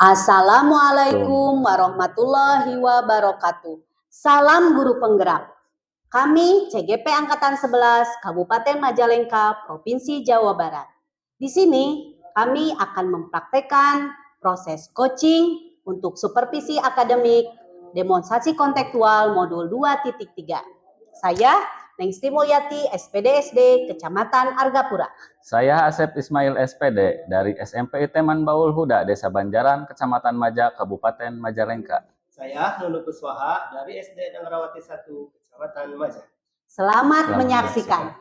Assalamualaikum warahmatullahi wabarakatuh. Salam guru penggerak. Kami CGP Angkatan 11 Kabupaten Majalengka, Provinsi Jawa Barat. Di sini kami akan mempraktekkan proses coaching untuk supervisi akademik demonstrasi kontekstual modul 2.3. Saya Neng Sri Mulyati, SPD SD, Kecamatan Argapura. Saya Asep Ismail SPD dari SMP Teman Baul Huda, Desa Banjaran, Kecamatan Maja, Kabupaten Majalengka. Saya Nunu Kuswaha dari SD Dangrawati 1, Kecamatan Maja. Selamat menyaksikan.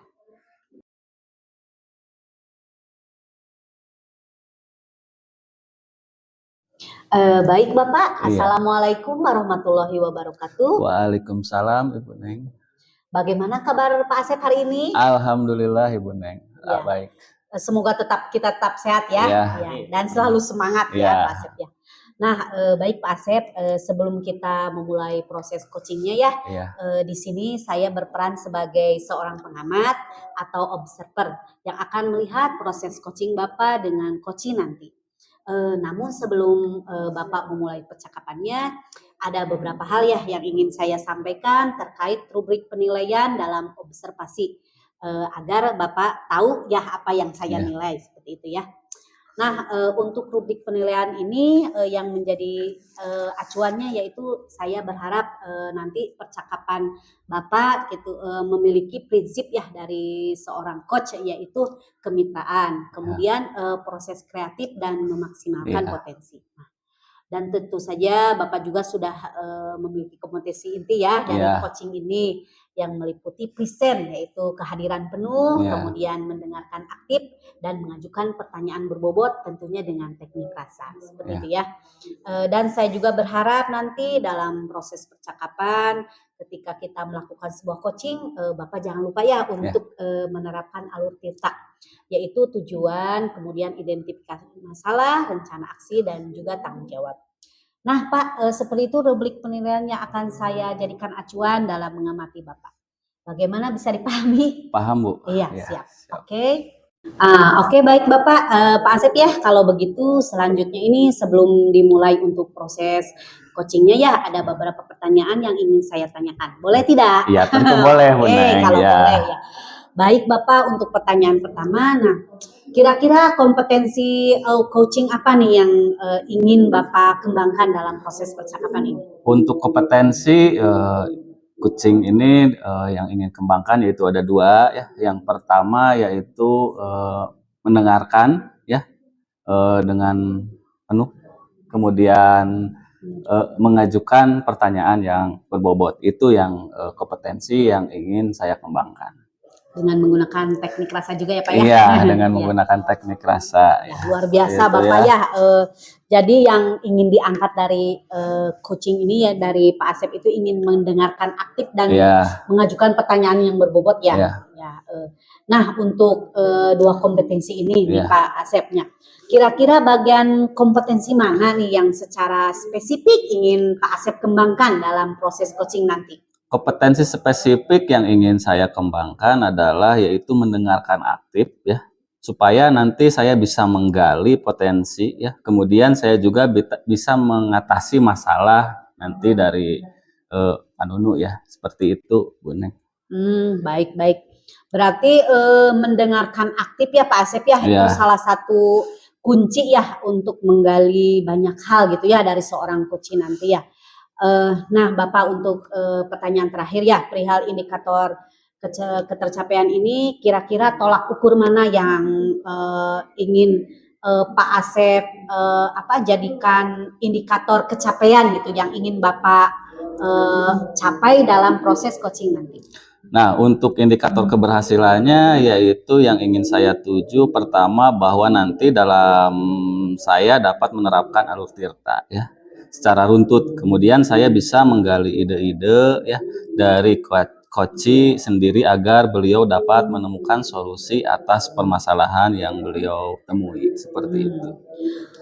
Baik Bapak, Assalamualaikum warahmatullahi wabarakatuh. Waalaikumsalam Ibu Neng. Bagaimana kabar Pak Asep hari ini? Alhamdulillah Ibu Neng, baik. Semoga kita tetap sehat ya, dan selalu semangat ya Pak Asep ya. Nah, baik Pak Asep, sebelum kita memulai proses coachingnya ya, di sini saya berperan sebagai seorang pengamat atau observer yang akan melihat proses coaching Bapak dengan coaching nanti. Namun sebelum Bapak memulai percakapannya, ada beberapa hal ya yang ingin saya sampaikan terkait rubrik penilaian dalam observasi, agar Bapak tahu ya apa yang saya nilai seperti itu ya. Nah, untuk rubrik penilaian ini yang menjadi acuannya yaitu saya berharap nanti percakapan Bapak gitu memiliki prinsip ya dari seorang coach, yaitu kemitraan, kemudian proses kreatif dan memaksimalkan potensi. Nah, dan tentu saja Bapak juga sudah memiliki kompetensi inti ya dari coaching ini yang meliputi present, yaitu kehadiran penuh, kemudian mendengarkan aktif dan mengajukan pertanyaan berbobot tentunya dengan teknik rasa seperti itu ya. Dan saya juga berharap nanti dalam proses percakapan ketika kita melakukan sebuah coaching, Bapak jangan lupa ya untuk menerapkan alur tirta, yaitu tujuan, kemudian identifikasi masalah, rencana aksi, dan juga tanggung jawab. Nah Pak, seperti itu rubrik penilaian yang akan saya jadikan acuan dalam mengamati Bapak. Bagaimana, bisa dipahami? Paham Bu? Iya, siap. Oke. Oke, baik Bapak, Pak Asep ya, kalau begitu selanjutnya ini sebelum dimulai untuk proses coachingnya ya, ada beberapa pertanyaan yang ingin saya tanyakan. Boleh tidak? Iya, tentu boleh Bu Neng. Kalau boleh ya. Baik Bapak, untuk pertanyaan pertama, nah kira-kira kompetensi coaching apa nih yang ingin Bapak kembangkan dalam proses percakapan ini? Untuk kompetensi coaching ini yang ingin kembangkan yaitu ada dua ya. Yang pertama yaitu mendengarkan ya dengan penuh, kemudian mengajukan pertanyaan yang berbobot. Itu yang kompetensi yang ingin saya kembangkan. Dengan menggunakan teknik rasa juga ya Pak ya? Iya, dengan menggunakan teknik rasa. Ya, luar biasa gitu Bapak ya. Jadi yang ingin diangkat dari coaching ini ya dari Pak Asep itu ingin mendengarkan aktif dan mengajukan pertanyaan yang berbobot ya. Nah, untuk dua kompetensi ini nih Pak Asepnya, kira-kira bagian kompetensi mana nih yang secara spesifik ingin Pak Asep kembangkan dalam proses coaching nanti? Kompetensi spesifik yang ingin saya kembangkan adalah yaitu mendengarkan aktif ya, supaya nanti saya bisa menggali potensi ya, kemudian saya juga bisa mengatasi masalah nanti dari Pak Nunu ya, seperti itu Bu Neng. Baik. Berarti mendengarkan aktif ya Pak Asep ya, itu salah satu kunci ya untuk menggali banyak hal gitu ya dari seorang coach nanti ya. Nah Bapak, untuk pertanyaan terakhir ya, perihal indikator ketercapaian ini, kira-kira tolak ukur mana yang ingin Pak Asep jadikan indikator kecapaian gitu yang ingin Bapak capai dalam proses coaching nanti? Nah, untuk indikator keberhasilannya yaitu yang ingin saya tuju, pertama bahwa nanti dalam saya dapat menerapkan alur tirta ya secara runtut, kemudian saya bisa menggali ide-ide ya dari coach sendiri agar beliau dapat menemukan solusi atas permasalahan yang beliau temui, seperti itu.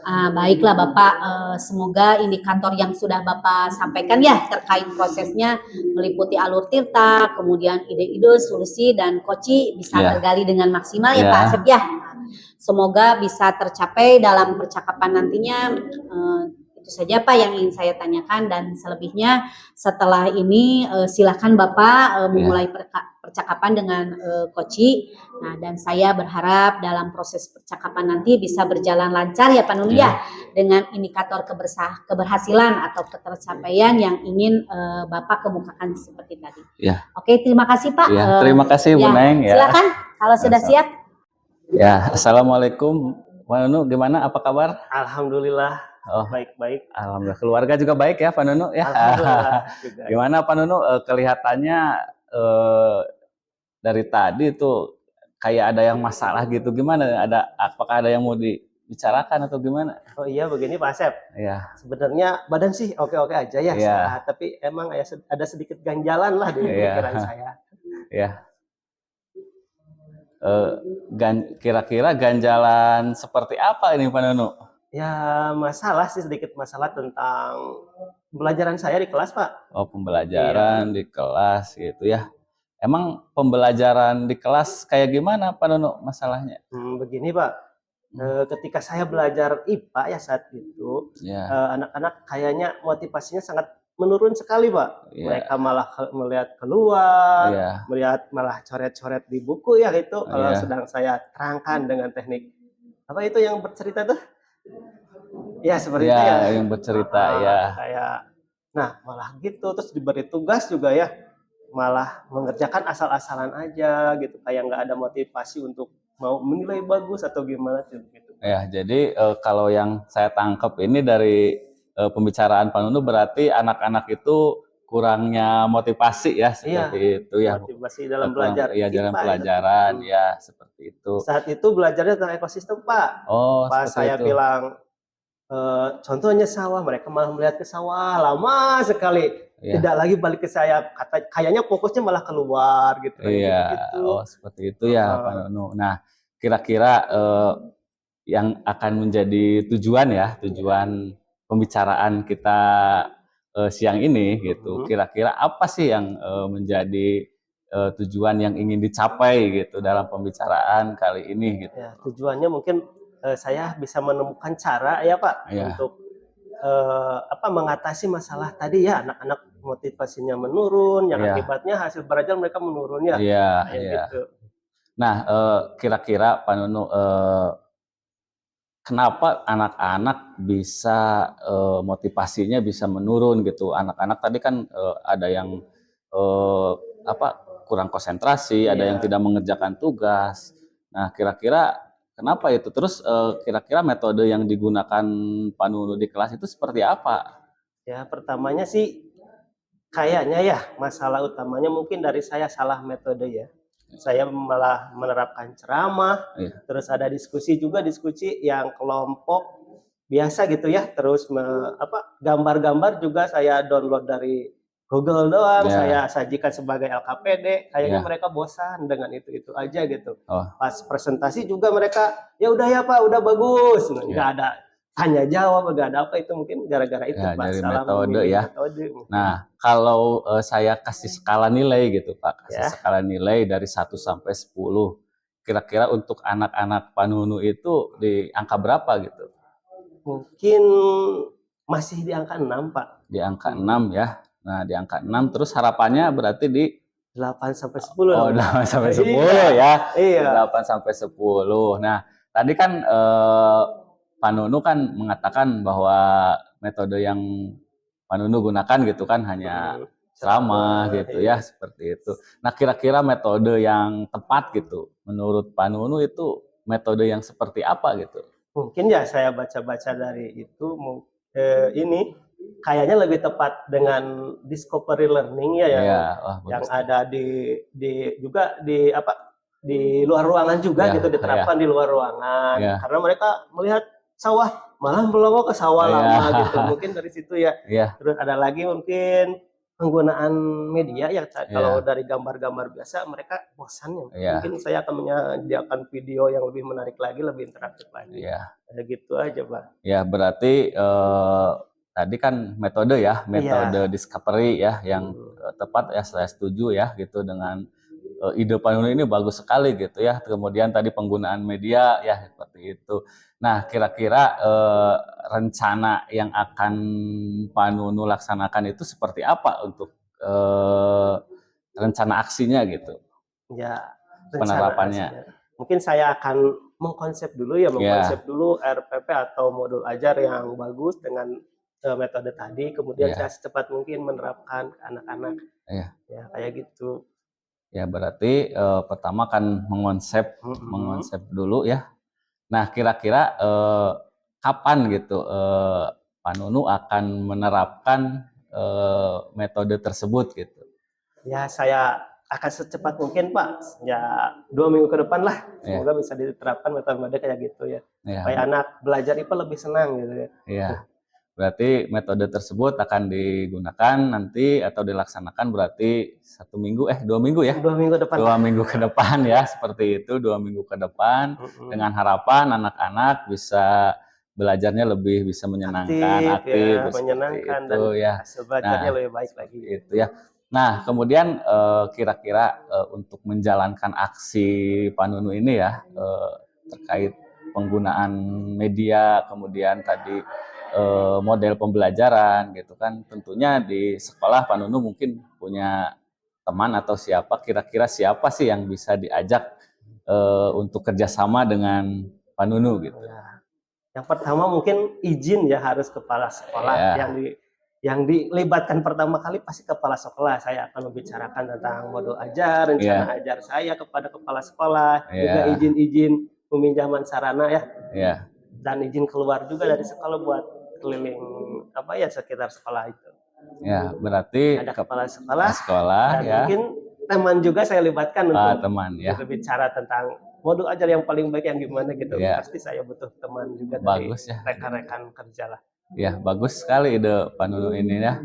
Baiklah Bapak, semoga indikator yang sudah Bapak sampaikan ya terkait prosesnya meliputi alur tirta, kemudian ide-ide, solusi, dan coach bisa tergali dengan maksimal ya Pak Asep ya. Semoga bisa tercapai dalam percakapan nantinya. Itu saja Pak yang ingin saya tanyakan, dan selebihnya setelah ini silakan Bapak memulai percakapan dengan Koci. Nah, dan saya berharap dalam proses percakapan nanti bisa berjalan lancar ya Pak Nunu ya, dengan indikator keberhasilan atau ketercapaian yang ingin Bapak kemukakan seperti tadi. Oke, terima kasih Pak. Terima kasih Bu Neng. Silakan kalau sudah siap. Assalamualaikum Pak Nunu, gimana, apa kabar? Alhamdulillah. Baik-baik. Alhamdulillah, keluarga juga baik ya Pak Nunu ya. Alhamdulillah. Gimana Pak Nunu, kelihatannya dari tadi tuh kayak ada yang masalah gitu, gimana? Apakah ada yang mau dibicarakan atau gimana? Oh iya, begini Pak Asep. Iya. Sebenarnya badan sih oke-oke aja ya, sehat, tapi emang ada sedikit ganjalan lah di pikiran saya. Kira-kira ganjalan seperti apa ini Pak Nunu? Ya, sedikit masalah tentang pembelajaran saya di kelas Pak. Oh, pembelajaran di kelas gitu ya. Emang pembelajaran di kelas kayak gimana Pak Nunu masalahnya? Begini Pak, ketika saya belajar IPA ya saat itu, anak-anak kayaknya motivasinya sangat menurun sekali Pak. Mereka malah melihat keluar, melihat malah coret-coret di buku ya itu. Kalau sedang saya terangkan dengan teknik apa itu yang bercerita tuh? Ya seperti itu ya. Yang bercerita kayak, nah malah gitu, terus diberi tugas juga ya, malah mengerjakan asal-asalan aja gitu, kayak nggak ada motivasi untuk mau menilai bagus atau gimana gitu. Ya, jadi kalau yang saya tangkap ini dari pembicaraan Pak Nunu, berarti anak-anak itu kurangnya motivasi ya, seperti itu ya. Motivasi dalam belajar. Iya, dalam pelajaran ya, seperti itu. Saat itu belajarnya tentang ekosistem Pak. Oh, pas saya bilang contohnya sawah, mereka malah melihat ke sawah lama sekali. Tidak lagi balik ke saya, kayaknya fokusnya malah keluar gitu. Gitu. Oh, seperti itu ya Pak Nunu. Nah, kira-kira yang akan menjadi tujuan pembicaraan kita siang ini gitu. Kira-kira apa sih yang menjadi tujuan yang ingin dicapai gitu dalam pembicaraan kali ini gitu. Ya, tujuannya mungkin saya bisa menemukan cara ya Pak untuk mengatasi masalah tadi ya, anak-anak motivasinya menurun, yang akibatnya hasil belajar mereka menurun ya. Gitu. Nah, kira-kira Pak Nunu, kenapa anak-anak bisa motivasinya bisa menurun gitu? Anak-anak tadi kan ada yang kurang konsentrasi, ada yang tidak mengerjakan tugas. Nah, kira-kira kenapa itu? Terus kira-kira metode yang digunakan Pak Nunu di kelas itu seperti apa? Ya, pertamanya sih kayaknya ya masalah utamanya mungkin dari saya salah metode ya. Saya malah menerapkan ceramah, terus ada diskusi yang kelompok biasa gitu ya. Terus gambar-gambar juga saya download dari Google doang, saya sajikan sebagai LKPD. Kayaknya mereka bosan dengan itu aja gitu. Pas presentasi juga mereka, ya udah ya Pak, udah bagus, nggak ada tanya jawab, nggak ada apa, itu mungkin gara-gara itu Pak. Dari metode ya. Nah, kalau saya kasih skala nilai gitu Pak, skala nilai dari 1 sampai 10, kira-kira untuk anak-anak Pak Nunu itu di angka berapa gitu? Mungkin masih di angka 6 Pak. Di angka 6 ya. Nah, di angka 6 terus harapannya berarti di 8 sampai 10. Oh, 8 sampai 10 ya. Iya. 8 sampai 10. Nah, tadi kan Pak Nunu kan mengatakan bahwa metode yang Pak Nunu gunakan gitu kan hanya ceramah gitu ya, seperti itu. Nah, kira-kira metode yang tepat gitu menurut Pak Nunu itu metode yang seperti apa gitu? Mungkin ya saya baca-baca dari itu ini kayaknya lebih tepat dengan discovery learning ya, yang ada di luar ruangan juga gitu, diterapkan di luar ruangan, karena mereka melihat sawah malah melongo ke sawah lama gitu, mungkin dari situ ya. Terus ada lagi mungkin penggunaan media ya, kalau dari gambar-gambar biasa mereka bosan ya. Mungkin saya akan menyediakan video yang lebih menarik lagi, lebih interaktif lagi. Gitu aja Pak. Ya, berarti tadi kan metode discovery ya yang tepat ya, saya setuju ya gitu dengan ide Pak Nunu ini bagus sekali gitu ya. Kemudian tadi penggunaan media ya seperti itu. Nah, kira-kira rencana yang akan Pak Nunu laksanakan itu seperti apa untuk rencana aksinya gitu? Ya, penerapannya. Mungkin saya akan mengkonsep dulu dulu RPP atau modul ajar yang bagus dengan metode tadi, kemudian saya secepat mungkin menerapkan ke anak-anak. Ya, kayak gitu. Ya, berarti pertama kan mengonsep dulu ya. Nah, kira-kira kapan gitu Pak Nunu akan menerapkan metode tersebut gitu? Ya, saya akan secepat mungkin Pak, ya 2 minggu ke depan lah, semoga bisa diterapkan metode kayak gitu ya, supaya anak belajar IPA lebih senang gitu ya. Iya, berarti metode tersebut akan digunakan nanti atau dilaksanakan berarti 1 minggu, 2 minggu ya? 2 minggu depan. 2 minggu ke depan ya, seperti itu 2 minggu ke depan, dengan harapan anak-anak bisa belajarnya lebih bisa menyenangkan, aktif menyenangkan itu, dan hasil belajarnya lebih baik lagi. Itu ya. Nah, kemudian kira-kira untuk menjalankan aksi Pak Nunu ini ya, terkait penggunaan media, kemudian tadi model pembelajaran gitu kan, tentunya di sekolah Pak Nunu mungkin punya teman atau siapa, kira-kira siapa sih yang bisa diajak untuk kerjasama dengan Pak Nunu gitu? Yang pertama mungkin izin ya, harus kepala sekolah yang dilibatkan pertama kali pasti kepala sekolah. Saya akan membicarakan tentang modul ajar, rencana ajar saya kepada kepala sekolah, juga izin-izin peminjaman sarana ya, dan izin keluar juga dari sekolah buat keliling sekitar sekolah itu. Ya, berarti ada kepala sekolah dan mungkin teman juga saya libatkan untuk berbicara tentang modul ajar yang paling baik yang gimana gitu. Pasti saya butuh teman juga dari rekan-rekan kerja lah. Ya, bagus sekali ide Pak Nunu ini ya.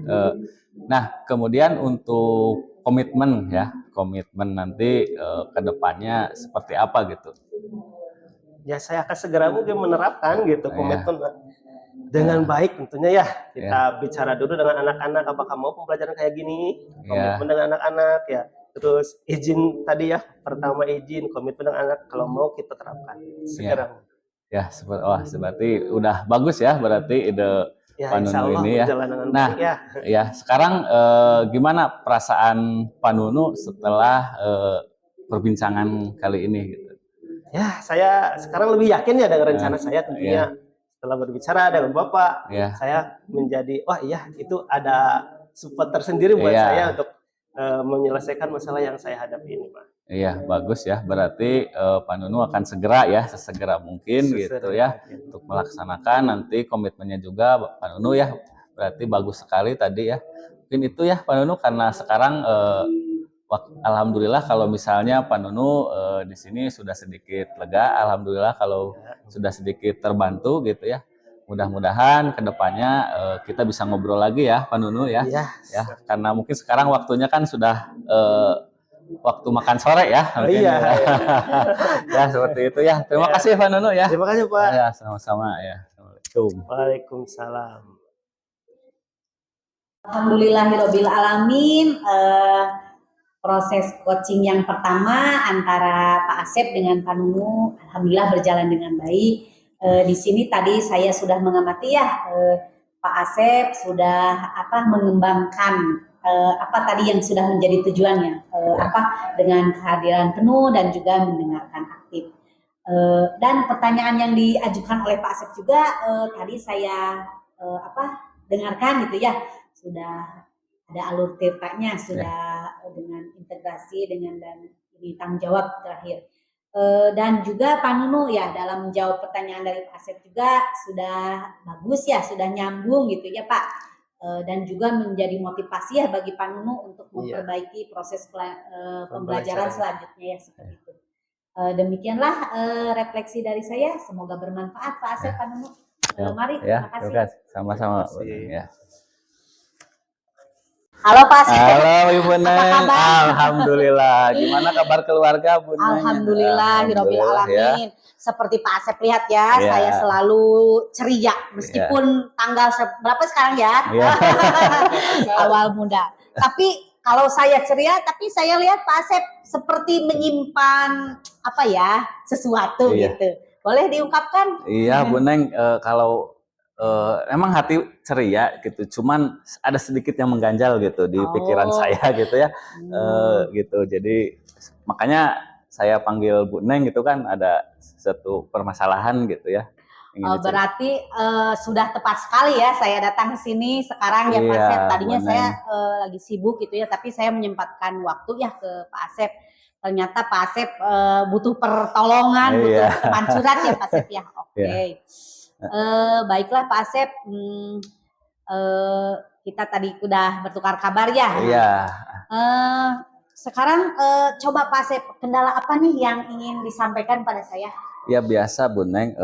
Nah, kemudian untuk komitmen nanti ke depannya seperti apa gitu? Ya, saya akan segera mungkin menerapkan gitu komitmen dengan baik tentunya ya. Kita bicara dulu dengan anak-anak, apakah mau pembelajaran kayak gini, komitmen dengan anak-anak ya. Terus izin tadi ya, pertama izin, komitmen dengan anak, kalau mau kita terapkan segera. Ya, seperti udah bagus ya berarti ide Pak Nunu ini ya. Nah, ya sekarang gimana perasaan Pak Nunu setelah perbincangan kali ini gitu? Ya, saya sekarang lebih yakin ya dengan rencana saya tentunya. Setelah berbicara dengan Bapak, saya menjadi itu ada support tersendiri buat saya untuk menyelesaikan masalah yang saya hadapi ini, Pak. Iya, bagus ya. Berarti Pak Nunu akan segera ya, sesegera mungkin gitu ya, untuk melaksanakan. Nanti komitmennya juga Pak Nunu ya. Berarti bagus sekali tadi ya. Mungkin itu ya Pak Nunu, karena sekarang alhamdulillah kalau misalnya Pak Nunu di sini sudah sedikit lega. Alhamdulillah kalau sudah sedikit terbantu gitu ya. Mudah-mudahan kedepannya kita bisa ngobrol lagi ya Pak Nunu ya. Ya, karena mungkin sekarang waktunya kan sudah waktu makan sore ya. Ya, seperti itu ya. Terima kasih Pak Nunu ya. Terima kasih Pak. Ya, sama-sama ya. Assalamualaikum. Waalaikumsalam. Alhamdulillahirabbil alamin. Proses coaching yang pertama antara Pak Asep dengan Pak Nunu alhamdulillah berjalan dengan baik. Di sini tadi saya sudah mengamati ya, Pak Asep sudah mengembangkan apa tadi yang sudah menjadi tujuannya, dengan kehadiran penuh dan juga mendengarkan aktif. Dan pertanyaan yang diajukan oleh Pak Asep juga tadi saya dengarkan gitu ya, sudah ada alur tirtanya, sudah dengan integrasi dengan dan ini tanggung jawab terakhir. Dan juga Pak Nunu ya dalam menjawab pertanyaan dari Pak Asep juga sudah bagus ya, sudah nyambung gitu ya Pak, dan juga menjadi motivasi ya bagi Pak Nunu untuk memperbaiki proses pembelajaran selanjutnya ya seperti itu. Demikianlah refleksi dari saya, semoga bermanfaat Pak Asep, Pak Nunu. Mari, terima kasih. Sama-sama. Ya. Halo Pak Asep. Halo Ibu Neng. Alhamdulillah. Gimana kabar keluarga Bu Neng? Alhamdulillahirabbil alamin. Seperti Pak Asep lihat ya, saya selalu ceria meskipun tanggal berapa sekarang ya? Awal muda. Tapi kalau saya ceria, tapi saya lihat Pak Asep seperti menyimpan apa ya, sesuatu gitu. Boleh diungkapkan? Iya, Bu Neng, kalau emang hati ceria gitu, cuman ada sedikit yang mengganjal gitu di pikiran saya gitu ya, gitu. Jadi makanya saya panggil Bu Neng gitu kan, ada satu permasalahan gitu ya. Berarti sudah tepat sekali ya saya datang ke sini sekarang ya Pak Asep. Tadinya saya lagi sibuk gitu ya, tapi saya menyempatkan waktu ya ke Pak Asep. Ternyata Pak Asep butuh pertolongan, butuh teman curhat ya Pak Asep ya. Oke. Baiklah Pak Asep, kita tadi udah bertukar kabar ya. Iya. Sekarang coba Pak Asep, kendala apa nih yang ingin disampaikan pada saya? Ya biasa Bu Neng,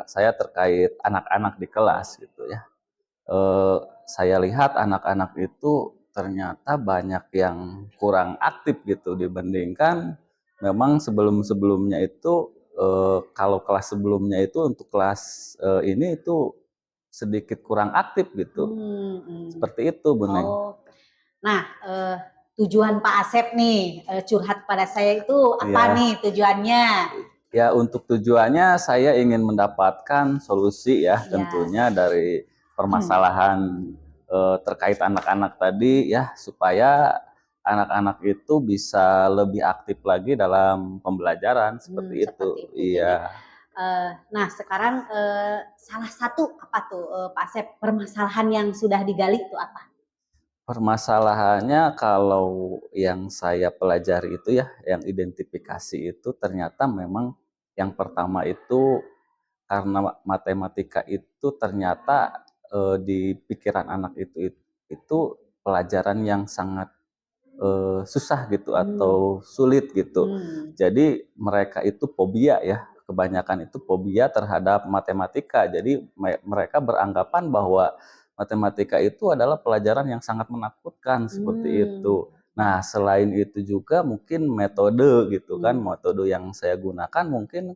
saya terkait anak-anak di kelas gitu ya. Saya lihat anak-anak itu ternyata banyak yang kurang aktif gitu dibandingkan memang sebelum-sebelumnya itu, kalau kelas sebelumnya itu untuk kelas ini itu sedikit kurang aktif gitu. Seperti itu Bu Neng. Nah, tujuan Pak Asep nih curhat pada saya itu apa nih tujuannya? Ya untuk tujuannya saya ingin mendapatkan solusi ya tentunya dari permasalahan terkait anak-anak tadi ya, supaya anak-anak itu bisa lebih aktif lagi dalam pembelajaran seperti itu. Iya. Nah sekarang salah satu apa tuh Pak Asep, permasalahan yang sudah digali itu apa? Permasalahannya kalau yang saya pelajari itu ya, yang identifikasi itu ternyata memang yang pertama itu karena matematika itu ternyata di pikiran anak itu pelajaran yang sangat susah gitu atau sulit gitu. Jadi mereka itu fobia ya, kebanyakan itu fobia terhadap matematika. Jadi mereka beranggapan bahwa matematika itu adalah pelajaran yang sangat menakutkan seperti itu. Nah, selain itu juga mungkin metode gitu kan, metode yang saya gunakan mungkin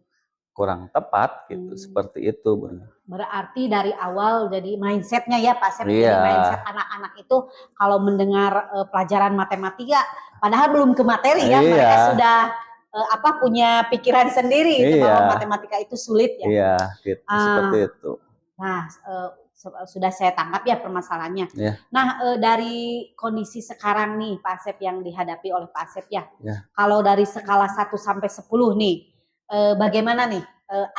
kurang tepat gitu, seperti itu benar. Berarti dari awal jadi mindsetnya ya Pak Sep, jadi mindset anak-anak itu kalau mendengar pelajaran matematika, padahal belum ke materi ya, mereka sudah punya pikiran sendiri itu bahwa matematika itu sulit ya. Iya, gitu, seperti itu. Nah, sudah saya tangkap ya permasalahannya. Nah, dari kondisi sekarang nih Pak Asep yang dihadapi oleh Pak Asep ya. Kalau dari skala 1 sampai 10 nih, bagaimana nih?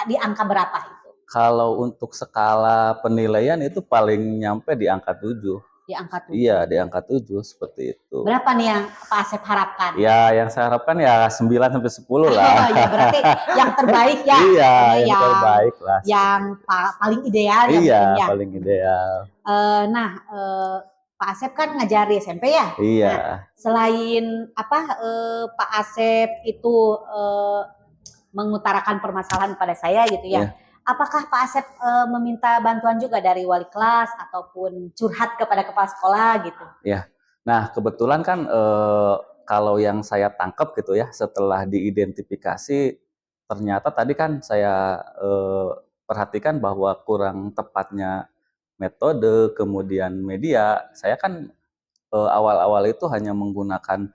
Di angka berapa itu? Kalau untuk skala penilaian itu paling nyampe di angka 7. Di angka 7. Iya, di angka 7 seperti itu. Berapa nih yang Pak Asep harapkan? Ya, yang saya harapkan ya 9 sampai 10 lah. Ya berarti yang terbaik ya. Iya, yang terbaik lah. Yang paling ideal ya. Iya, paling ideal. Nah, Pak Asep kan ngajar di SMP ya? Iya. Nah, selain Pak Asep itu mengutarakan permasalahan pada saya gitu ya. Apakah Pak Asep meminta bantuan juga dari wali kelas ataupun curhat kepada kepala sekolah gitu? Ya. Nah, kebetulan kan kalau yang saya tangkap gitu ya, setelah diidentifikasi ternyata tadi kan saya perhatikan bahwa kurang tepatnya metode, kemudian media. Saya kan awal-awal itu hanya menggunakan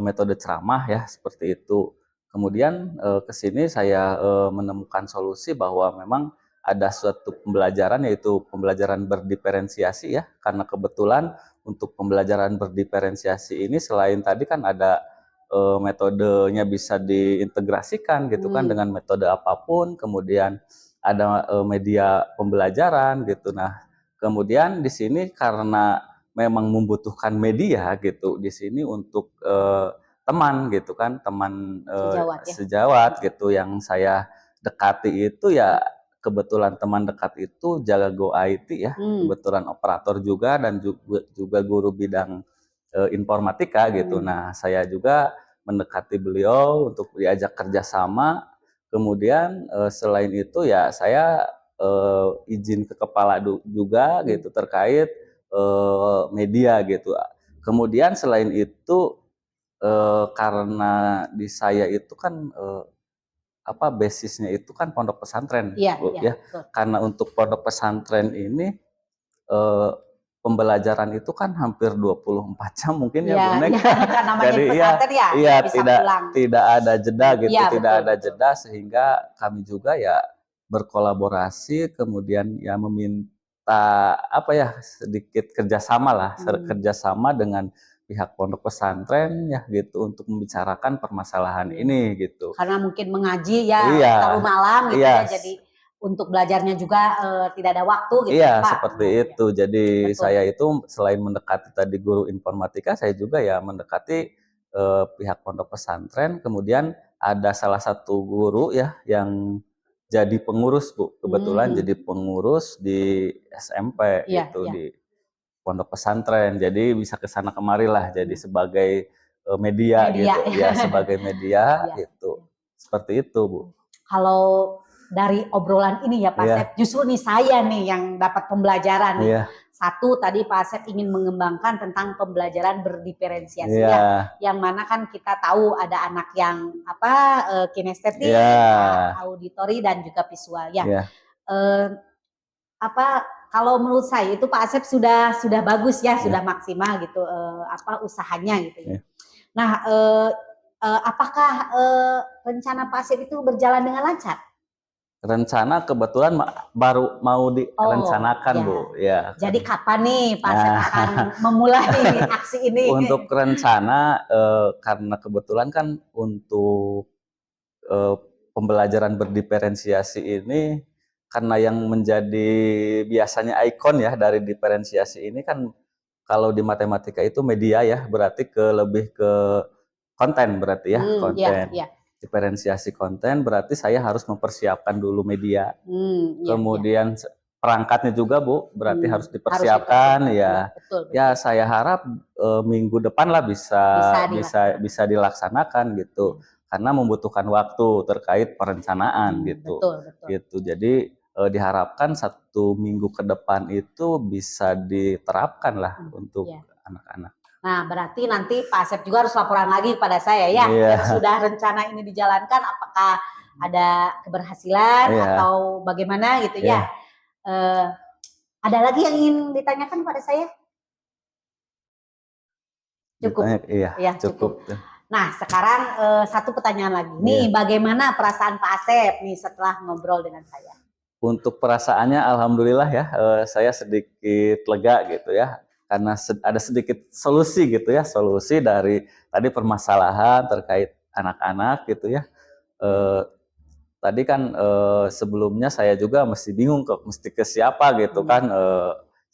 metode ceramah ya, seperti itu. Kemudian ke sini saya menemukan solusi bahwa memang ada suatu pembelajaran, yaitu pembelajaran berdiferensiasi ya, karena kebetulan untuk pembelajaran berdiferensiasi ini selain tadi kan ada metodenya bisa diintegrasikan gitu kan dengan metode apapun, kemudian ada media pembelajaran gitu. Nah, kemudian di sini karena memang membutuhkan media gitu di sini untuk teman gitu kan, teman sejawat gitu yang saya dekati itu ya, kebetulan teman dekat itu jago IT ya, kebetulan operator juga dan juga guru bidang informatika gitu. Nah, saya juga mendekati beliau untuk diajak kerjasama. Kemudian selain itu ya saya izin ke kepala juga gitu terkait media gitu. Kemudian selain itu karena di saya itu kan basisnya itu kan pondok pesantren, Bu, ya. Karena untuk pondok pesantren ini pembelajaran itu kan hampir 24 jam mungkin ya, Bu Neng. Jadi iya tidak ada jeda gitu, tidak ada jeda, sehingga kami juga ya berkolaborasi, kemudian ya meminta sedikit kerjasama dengan pihak pondok pesantren ya gitu untuk membicarakan permasalahan ini gitu. Karena mungkin mengaji terlalu malam gitu jadi untuk belajarnya juga tidak ada waktu gitu Pak. Seperti itu. Jadi saya itu selain mendekati tadi guru informatika, saya juga ya mendekati pihak pondok pesantren. Kemudian ada salah satu guru ya yang jadi pengurus, Bu. Kebetulan jadi pengurus di SMP di pondok pesantren. Jadi bisa ke sana kemari lah, jadi sebagai media gitu ya, sebagai media gitu. Seperti itu, Bu. Kalau dari obrolan ini ya Pak Asep, justru nih saya nih yang dapat pembelajaran nih. Satu, tadi Pak Asep ingin mengembangkan tentang pembelajaran berdiferensiasi yang mana kan kita tahu ada anak yang kinestetik, auditori dan juga visual kalau menurut saya itu Pak Asep sudah bagus sudah maksimal gitu usahanya gitu ya. Nah, apakah rencana Pak Asep itu berjalan dengan lancar? Rencana kebetulan baru mau direncanakan, Bu. Ya. Jadi kapan nih Pak Asep akan memulai aksi ini? Untuk rencana karena kebetulan kan untuk pembelajaran berdiferensiasi ini, karena yang menjadi biasanya ikon ya dari diferensiasi ini kan kalau di matematika itu media ya, berarti lebih ke konten berarti ya, konten. Diferensiasi konten berarti saya harus mempersiapkan dulu media. Kemudian perangkatnya juga, Bu, berarti harus dipersiapkan ya. Betul. Ya saya harap minggu depan lah bisa dilaksanakan gitu. Karena membutuhkan waktu terkait perencanaan gitu. Betul. Gitu. Jadi diharapkan 1 minggu ke depan itu bisa diterapkan lah untuk anak-anak. Nah, berarti nanti Pak Asep juga harus laporan lagi kepada saya ya. Sudah rencana ini dijalankan, apakah ada keberhasilan atau bagaimana gitu ya. Ada lagi yang ingin ditanyakan kepada saya? Cukup. Cukup. Nah, sekarang satu pertanyaan lagi. Nih, bagaimana perasaan Pak Asep nih setelah ngobrol dengan saya? Untuk perasaannya alhamdulillah ya, saya sedikit lega gitu ya. Karena ada sedikit solusi gitu ya, solusi dari tadi permasalahan terkait anak-anak gitu ya. Tadi kan sebelumnya saya juga mesti bingung mesti ke siapa gitu kan,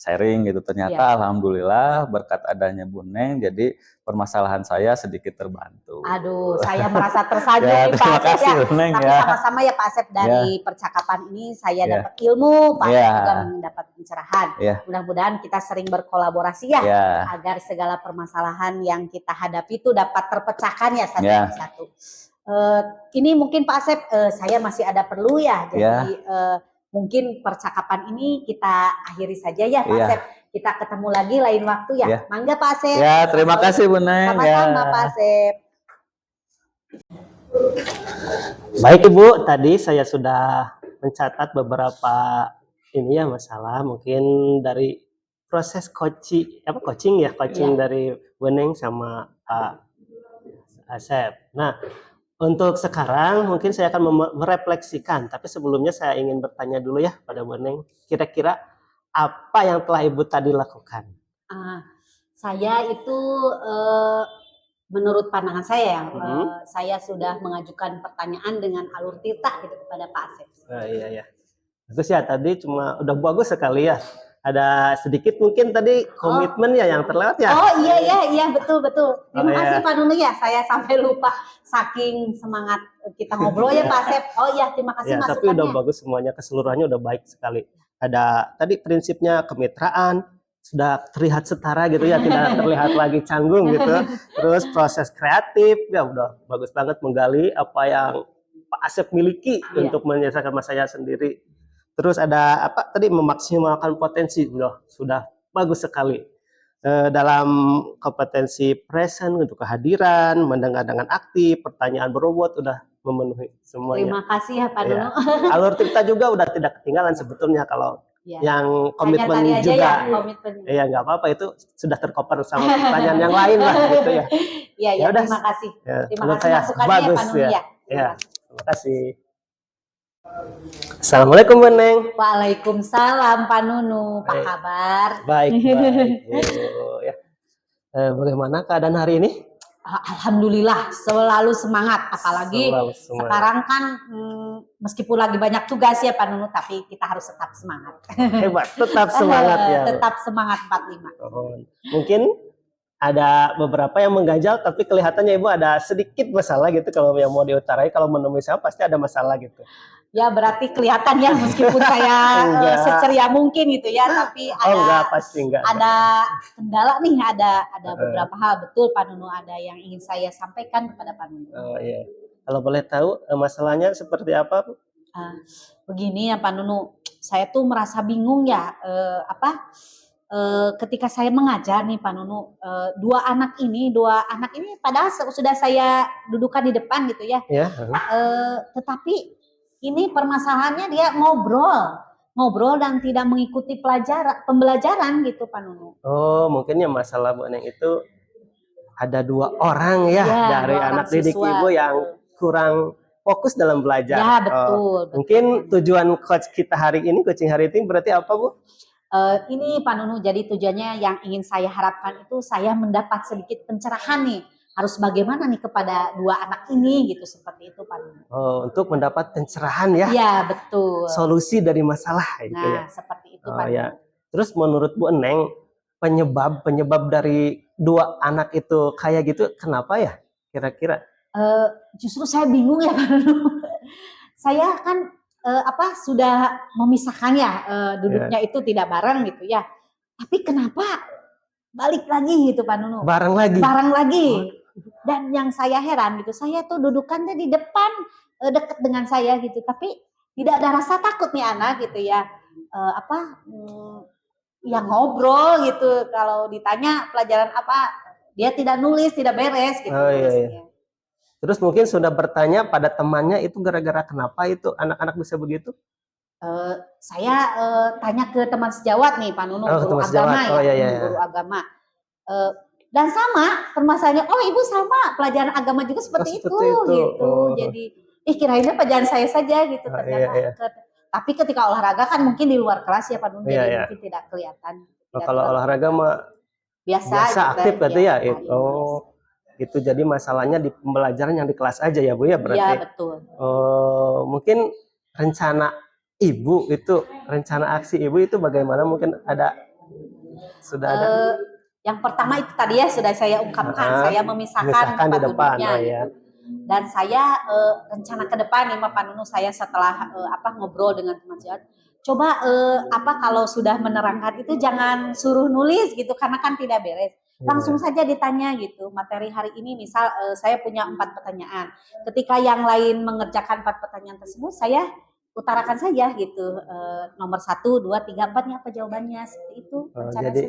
sharing gitu. Ternyata alhamdulillah berkat adanya Bu Neng, jadi permasalahan saya sedikit terbantu. Aduh, saya merasa tersanjung nih Pak Asep ya. Tapi sama-sama ya Pak Asep, dari percakapan ini saya dapat ilmu, Pak Asep juga mendapat pencerahan. Mudah-mudahan kita sering berkolaborasi agar segala permasalahan yang kita hadapi itu dapat terpecahkan satu persatu. Ini mungkin Pak Asep, saya masih ada perlu jadi mungkin percakapan ini kita akhiri saja ya Pak Asep. Kita ketemu lagi lain waktu ya. Mangga Pak Asep. Ya, terima kasih Bu Neng. Sama-sama Pak Asep. Baik Ibu, tadi saya sudah mencatat beberapa masalah mungkin dari proses coaching dari Bu Neng sama Pak Asep. Nah, untuk sekarang mungkin saya akan merefleksikan, tapi sebelumnya saya ingin bertanya dulu ya pada Bu Neng, kira-kira apa yang telah Ibu tadi lakukan? Saya itu menurut pandangan saya saya sudah mengajukan pertanyaan dengan alur tirta gitu kepada Pak Asep. Iya. Bagus ya, tadi cuma udah bagus sekali ya. Ada sedikit mungkin tadi komitmen yang terlewat ya. Oh iya betul. Terima kasih Pak Nunu ya, saya sampai lupa saking semangat kita ngobrol ya Pak Asep. Oh iya, terima kasih masukannya. Tapi udah bagus semuanya, keseluruhannya udah baik sekali. Ada tadi prinsipnya kemitraan, sudah terlihat setara gitu ya, tidak terlihat lagi canggung gitu. Terus proses kreatif ya udah bagus banget menggali apa yang Pak Asep miliki untuk menyelesaikan masalahnya sendiri. Terus ada tadi memaksimalkan potensi, sudah bagus sekali. Dalam kompetensi present untuk kehadiran, mendengar dengan aktif, pertanyaan berbobot udah memenuhi semuanya. Terima kasih ya Pak Nunu. Alur tirta juga udah tidak ketinggalan sebetulnya kalau yang komitmen juga. Iya, nggak apa-apa, itu sudah tercover sama pertanyaan yang lain lah gitu ya. Iya, ya, terima kasih. Ya, terima kasih masukannya bagus, ya Pak Nunu ya. Terima kasih. Assalamualaikum Bu Neng. Waalaikumsalam Pak Nunu, apa kabar? Baik. Ya. Bagaimana keadaan hari ini? Alhamdulillah selalu semangat, apalagi sekarang kan meskipun lagi banyak tugas ya Pak Nunu, tapi kita harus tetap semangat. Hebat, tetap semangat ya. Tetap semangat 45. Mungkin ada beberapa yang mengganjal, tapi kelihatannya Ibu ada sedikit masalah gitu kalau yang mau diutarai. Kalau menemui saya pasti ada masalah gitu. Ya berarti kelihatan ya, meskipun saya seceria mungkin gitu ya, tapi ada kendala nih, ada beberapa hal, betul Pak Nunu, ada yang ingin saya sampaikan kepada Pak Nunu. Oh iya. Kalau boleh tahu masalahnya seperti apa, Bu? Begini ya Pak Nunu, saya tuh merasa bingung ya, ketika saya mengajar nih Pak Nunu, dua anak ini padahal sudah saya dudukan di depan gitu ya. Tetapi ini permasalahannya dia ngobrol dan tidak mengikuti pembelajaran gitu Pak Nunu. Oh, mungkin ya masalah Bu Neng itu ada 2 orang ya dari anak didik Ibu yang kurang fokus dalam belajar. Ya, betul. Mungkin tujuan coaching hari ini berarti apa Bu? Ini Pak Nunu, jadi tujuannya yang ingin saya harapkan itu saya mendapat sedikit pencerahan nih. Harus bagaimana nih kepada 2 anak ini gitu, seperti itu Pak Nunu. Oh, untuk mendapat pencerahan ya? Iya, betul. Solusi dari masalah gitu ya. Seperti itu Pak Nunu. Terus menurut Bu Neng, penyebab dari 2 anak itu kayak gitu kenapa ya kira-kira? Justru saya bingung ya Pak Nunu. Saya kan sudah memisahkan ya, duduknya itu tidak bareng gitu ya. Tapi kenapa balik lagi gitu Pak Nunu? Bareng lagi. Dan yang saya heran gitu, saya tuh dudukannya di depan dekat dengan saya gitu, tapi tidak ada rasa takut nih anak gitu ya. Yang ngobrol gitu, kalau ditanya pelajaran apa, dia tidak nulis, tidak beres gitu. Iya. Terus mungkin sudah bertanya pada temannya itu gara-gara kenapa itu anak-anak bisa begitu? Saya tanya ke teman sejawat nih Pak Nunu, guru agama guru agama. Dan sama permasalahannya, ibu sama pelajaran agama juga seperti itu gitu. Jadi kirainnya pelajaran saya saja gitu ternyata. Tapi ketika olahraga kan mungkin di luar kelas ya Pak Nunu, jadi mungkin tidak kelihatan. Kalau olahraga mah biasa aktif berarti ya. Itu jadi masalahnya di pembelajaran yang di kelas aja ya Bu ya berarti. Iya, betul. Mungkin rencana aksi Ibu itu bagaimana, mungkin sudah ada? Yang pertama itu tadi ya sudah saya ungkapkan, saya memisahkan tempat duduknya gitu. Dan saya rencana ke depan nih Pak Nunu, saya setelah ngobrol dengan teman saya, coba kalau sudah menerangkan itu jangan suruh nulis gitu, karena kan tidak beres. Langsung saja ditanya gitu, materi hari ini misal saya punya 4 pertanyaan. Ketika yang lain mengerjakan 4 pertanyaan tersebut, saya utarakan saja gitu, nomor 1, 2, 3, 4 nya apa jawabannya, seperti itu. Jadi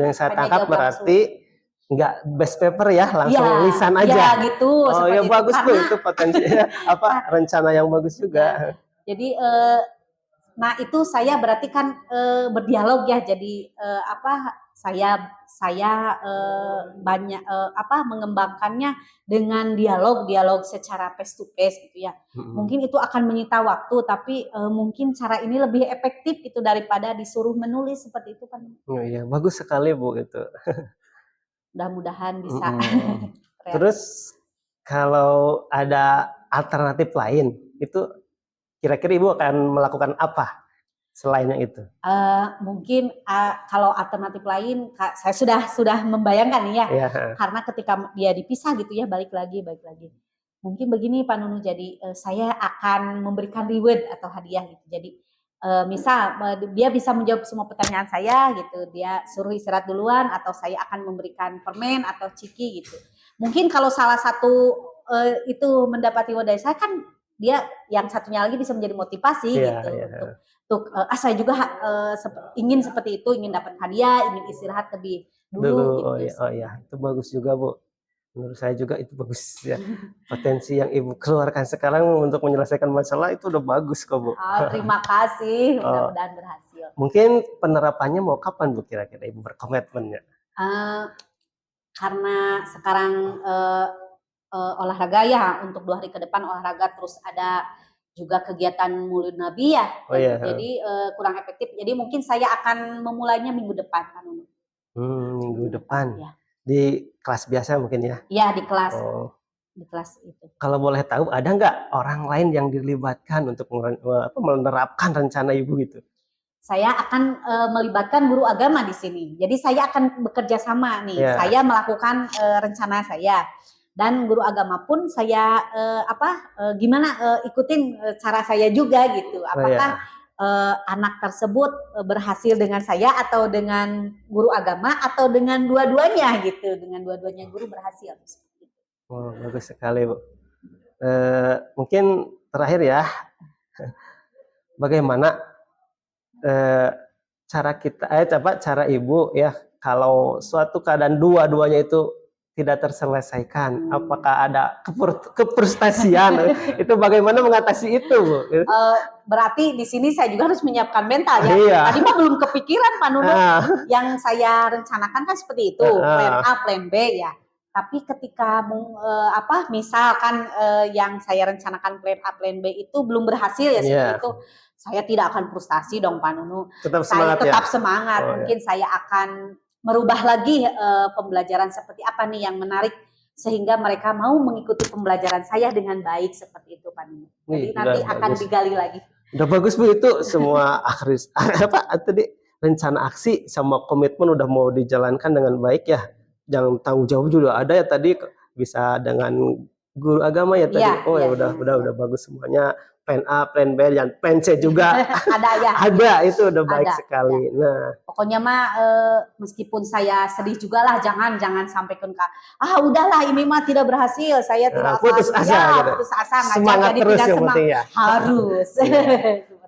yang saya tangkap berarti nggak best paper ya, langsung lisan aja. Iya gitu. Ya bagus tuh, itu potensi rencana yang bagus juga. Jadi itu saya berarti kan berdialog ya, jadi saya banyak mengembangkannya dengan dialog secara face to face gitu ya. Mungkin itu akan menyita waktu, tapi mungkin cara ini lebih efektif itu daripada disuruh menulis seperti itu kan. Oh iya, bagus sekali Bu itu. Mudah-mudahan bisa. Terus kalau ada alternatif lain, itu kira-kira Ibu akan melakukan apa selainnya itu? Mungkin kalau alternatif lain, saya sudah membayangkan nih ya. Karena ketika dia dipisah gitu ya, balik lagi. Mungkin begini Pak Nunu, jadi saya akan memberikan reward atau hadiah gitu. Jadi misal dia bisa menjawab semua pertanyaan saya gitu, dia suruh istirahat duluan, atau saya akan memberikan permen atau ciki gitu. Mungkin kalau salah satu itu mendapat reward dari saya, kan dia yang satunya lagi bisa menjadi motivasi gitu untuk saya juga ingin seperti itu, ingin dapat hadiah, ingin istirahat lebih dulu gitu. Itu bagus juga Bu. Menurut saya juga itu bagus ya. Potensi yang Ibu keluarkan sekarang untuk menyelesaikan masalah itu udah bagus kok Bu. Terima kasih, mudah-mudahan berhasil. Mungkin penerapannya mau kapan Bu kira-kira Ibu berkomitmennya? Karena sekarang olahraga ya, untuk 2 hari ke depan olahraga, terus ada juga kegiatan Maulid Nabi ya. Oh iya. Jadi kurang efektif. Jadi mungkin saya akan memulainya minggu depan, Pak Nunu. Minggu depan. Ya. Di kelas biasa mungkin ya? Iya, di kelas. Oh. Di kelas itu. Kalau boleh tahu, ada nggak orang lain yang dilibatkan untuk menerapkan rencana Ibu gitu? Saya akan melibatkan guru agama di sini. Jadi saya akan bekerja sama nih. Yeah. Saya melakukan rencana saya. Dan guru agama pun saya gimana ikutin cara saya juga gitu. Apakah anak tersebut berhasil dengan saya atau dengan guru agama atau dengan dua-duanya gitu. Dengan dua-duanya guru berhasil. Oh, bagus sekali Bu. Mungkin terakhir ya, bagaimana cara Ibu ya kalau suatu keadaan dua-duanya itu tidak terselesaikan, apakah ada kefrustasian? Itu bagaimana mengatasi itu, Bu? Berarti di sini saya juga harus menyiapkan mental ya. Iya. Tadi mah belum kepikiran Pak Nunu. Yang saya rencanakan kan seperti itu, plan A, plan B ya. Tapi ketika misalkan yang saya rencanakan plan A, plan B itu belum berhasil ya seperti itu, saya tidak akan frustasi dong Pak Nunu. Saya tetap semangat. Mungkin saya akan merubah lagi pembelajaran seperti apa nih yang menarik sehingga mereka mau mengikuti pembelajaran saya dengan baik seperti itu Pak Nunu. Jadi nanti akan digali lagi. Udah bagus Bu, itu semua tadi rencana aksi sama komitmen udah mau dijalankan dengan baik ya. Jangan tanggung jawab juga ada ya tadi, bisa dengan guru agama ya tadi. Udah bagus semuanya. Plan A, plan B, dan plan C juga ada ya. Ada, itu udah baik sekali. Ya. Nah, pokoknya mah meskipun saya sedih juga lah, jangan sampai udahlah ini mah tidak berhasil, saya tidak putus asa, putus asa, semangat jadi terus tidak yang penting ya. Harus.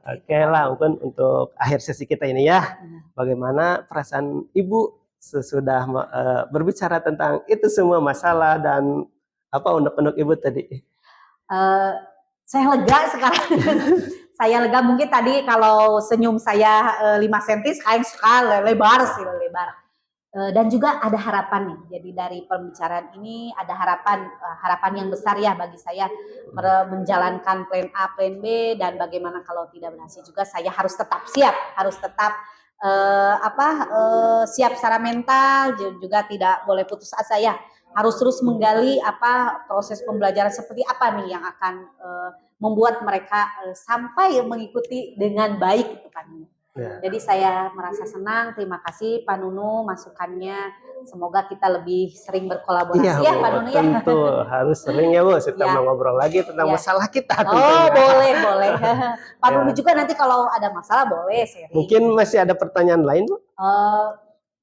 Oke lah, mungkin untuk akhir sesi kita ini ya, bagaimana perasaan Ibu sesudah berbicara tentang itu semua masalah dan unek-unek Ibu tadi? Saya lega sekarang. Saya lega, mungkin tadi kalau senyum saya 5 cm, sekarang lebar. Dan juga ada harapan nih. Jadi dari pembicaraan ini ada harapan yang besar ya bagi saya menjalankan plan A, plan B, dan bagaimana kalau tidak berhasil juga saya harus tetap siap, harus tetap siap secara mental, juga tidak boleh putus asa ya. Harus terus menggali proses pembelajaran seperti apa nih yang akan membuat mereka sampai mengikuti dengan baik itu kan. Ya. Jadi saya merasa senang, terima kasih Pak Nunu masukannya. Semoga kita lebih sering berkolaborasi ya Pak Nunu ya. Tentu harus sering ya Bu, kita mau ngobrol lagi tentang masalah kita. Oh boleh. Pak Nunu juga nanti kalau ada masalah boleh sharing. Mungkin masih ada pertanyaan lain Bu?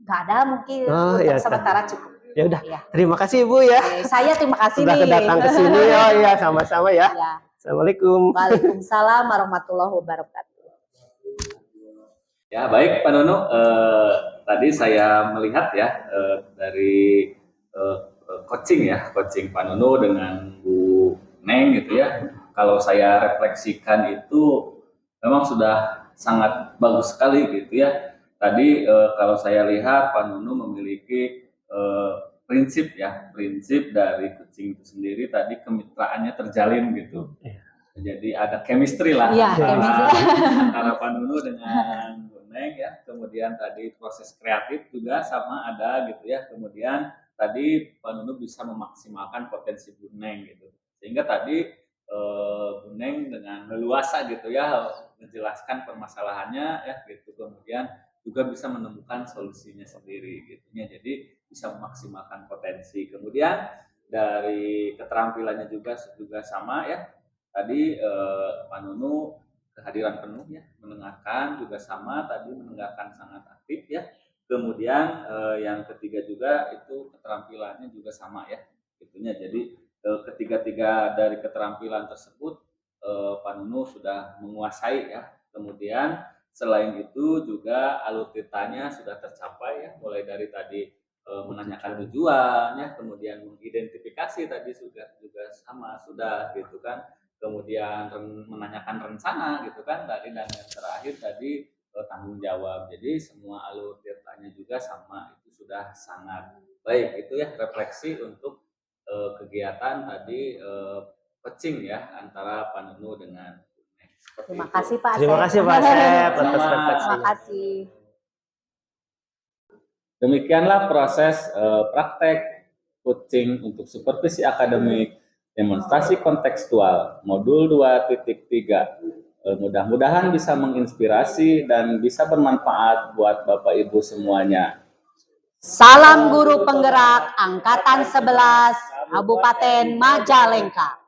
Nggak ada mungkin, untuk sementara cukup. Ya udah, terima kasih Ibu ya. Saya terima kasih sudah datang ke sini. Oh iya, sama-sama ya. Assalamualaikum. Waalaikumsalam warahmatullahi wabarakatuh. Ya baik Pak Nunu, tadi saya melihat ya dari coaching Pak Nunu dengan Bu Neng gitu ya. Kalau saya refleksikan itu memang sudah sangat bagus sekali gitu ya. Tadi kalau saya lihat Pak Nunu memiliki prinsip dari coaching itu sendiri, tadi kemitraannya terjalin gitu. Jadi ada chemistry lah antara Pak Nunu dengan Bu Neng ya. Kemudian tadi proses kreatif juga sama ada gitu ya. Kemudian tadi Pak Nunu bisa memaksimalkan potensi Bu Neng gitu. Sehingga tadi Bu Neng dengan leluasa gitu ya menjelaskan permasalahannya ya gitu. Kemudian juga bisa menemukan solusinya sendiri gitu ya. Jadi bisa memaksimalkan potensi. Kemudian dari keterampilannya juga sama ya. Tadi Pak Nunu kehadiran penuh ya, mendengarkan juga sama, tadi mendengarkan sangat aktif ya. Kemudian yang ketiga juga itu keterampilannya juga sama ya, itunya. Jadi ketiga dari keterampilan tersebut Pak Nunu sudah menguasai ya. Kemudian selain itu juga alur ceritanya sudah tercapai ya, mulai dari tadi menanyakan tujuannya, kemudian mengidentifikasi tadi juga sama sudah gitu kan. Kemudian menanyakan rencana gitu kan tadi, dan yang terakhir tadi tanggung jawab. Jadi semua alur tirtanya juga sama, itu sudah sangat baik. Itu ya refleksi untuk kegiatan tadi coaching ya antara Pak Nunu dengan Terima kasih Pak Asep. Terima kasih Pak Asep atas refleksinya. Terima kasih. Demikianlah proses praktek coaching untuk supervisi akademik demonstrasi kontekstual modul 2.3. Mudah-mudahan bisa menginspirasi dan bisa bermanfaat buat Bapak Ibu semuanya. Salam guru penggerak Angkatan 11 Kabupaten Majalengka.